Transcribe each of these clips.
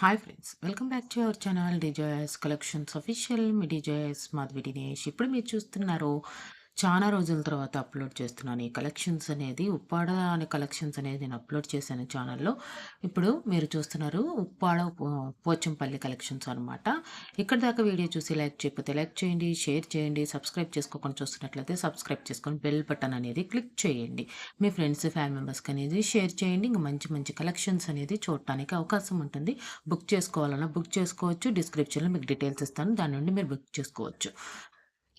Hi friends, welcome back to our channel డిజాయస్ collections official. మీ డిజాయస్ మాధవి దినేష్. ఇప్పుడు మీరు చూస్తున్నారు, చాలా రోజుల తర్వాత అప్లోడ్ చేస్తున్నాను ఈ కలెక్షన్స్ అనేది. ఉప్పాడ అనే కలెక్షన్స్ అనేది నేను అప్లోడ్ చేశాను ఛానల్లో. ఇప్పుడు మీరు చూస్తున్నారు ఉప్పాడ పోచంపల్లి కలెక్షన్స్ అనమాట. ఇక్కడ దాకా వీడియో చూసి లైక్ చేయకపోతే లైక్ చేయండి, షేర్ చేయండి, సబ్స్క్రైబ్ చేసుకోకుండా చూస్తున్నట్లయితే సబ్స్క్రైబ్ చేసుకొని బెల్ బటన్ అనేది క్లిక్ చేయండి. మీ ఫ్రెండ్స్ ఫ్యామిలీ మెంబర్స్కి అనేది షేర్ చేయండి. ఇంకా మంచి మంచి కలెక్షన్స్ అనేది చూడటానికి అవకాశం ఉంటుంది. బుక్ చేసుకోవాలన్నా బుక్ చేసుకోవచ్చు. డిస్క్రిప్షన్లో మీకు డీటెయిల్స్ ఇస్తాను, దాని నుండి మీరు బుక్ చేసుకోవచ్చు.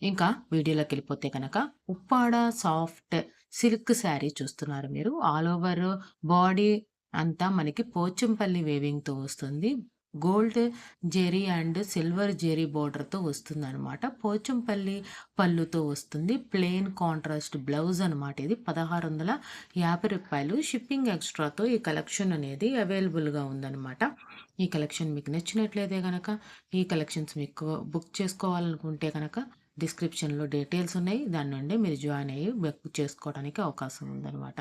ఇంకా వీడియోలోకి వెళ్ళిపోతే కనుక ఉప్పాడ సాఫ్ట్ సిల్క్ శారీ చూస్తున్నారు మీరు. ఆల్ ఓవర్ బాడీ అంతా మనకి పోచంపల్లి వేవింగ్తో వస్తుంది. Gold zari and silver zari బోర్డర్తో వస్తుంది అనమాట. పోచంపల్లి పళ్ళుతో వస్తుంది. ప్లెయిన్ కాంట్రాస్ట్ బ్లౌజ్ అనమాట. ఇది 1650 రూపాయలు. షిప్పింగ్ ఎక్స్ట్రాతో ఈ కలెక్షన్ అనేది అవైలబుల్గా ఉందన్నమాట. ఈ కలెక్షన్ మీకు నచ్చినట్లయితే కనుక, ఈ కలెక్షన్స్ మీకు బుక్ చేసుకోవాలనుకుంటే కనుక డిస్క్రిప్షన్లో డీటెయిల్స్ ఉన్నాయి, దాని నుండి మీరు జాయిన్ అయ్యి బుక్ చేసుకోవడానికి అవకాశం ఉందన్నమాట.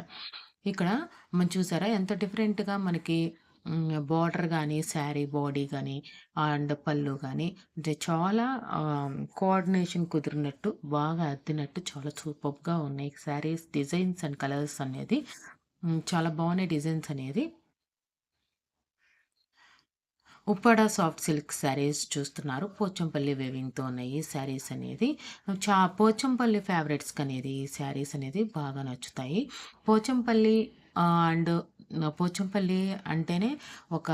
ఇక్కడ మనం చూసారా ఎంత డిఫరెంట్గా మనకి బార్డర్ కానీ, శారీ బాడీ కానీ అండ్ పళ్ళు కానీ అంటే చాలా కోఆర్డినేషన్ కుదిరినట్టు, బాగా అద్దినట్టు చాలా సూపర్గా ఉన్నాయి శారీస్ డిజైన్స్ అండ్ కలర్స్ అనేది. చాలా బాగున్నాయి డిజైన్స్ అనేది. ఉప్పాడ సాఫ్ట్ సిల్క్ శారీస్ చూస్తున్నారు. పోచంపల్లి వేవింగ్తో ఉన్నాయి ఈ శారీస్ అనేది. పోచంపల్లి ఫేవరెట్స్కి అనేది ఈ శారీస్ అనేది బాగా నచ్చుతాయి. పోచంపల్లి అండ్ పోచంపల్లి అంటేనే ఒక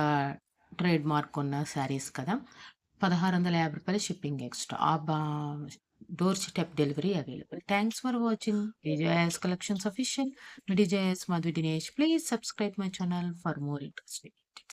ట్రేడ్ మార్క్ ఉన్న శారీస్ కదా. 1650 రూపాయలు shipping extra. Door step delivery available. Thanks for watching డిజైఎస్ కలెక్షన్స్ అఫీషియల్. డిజైఎస్ Madhavi Dinesh. Please subscribe my channel for more interesting.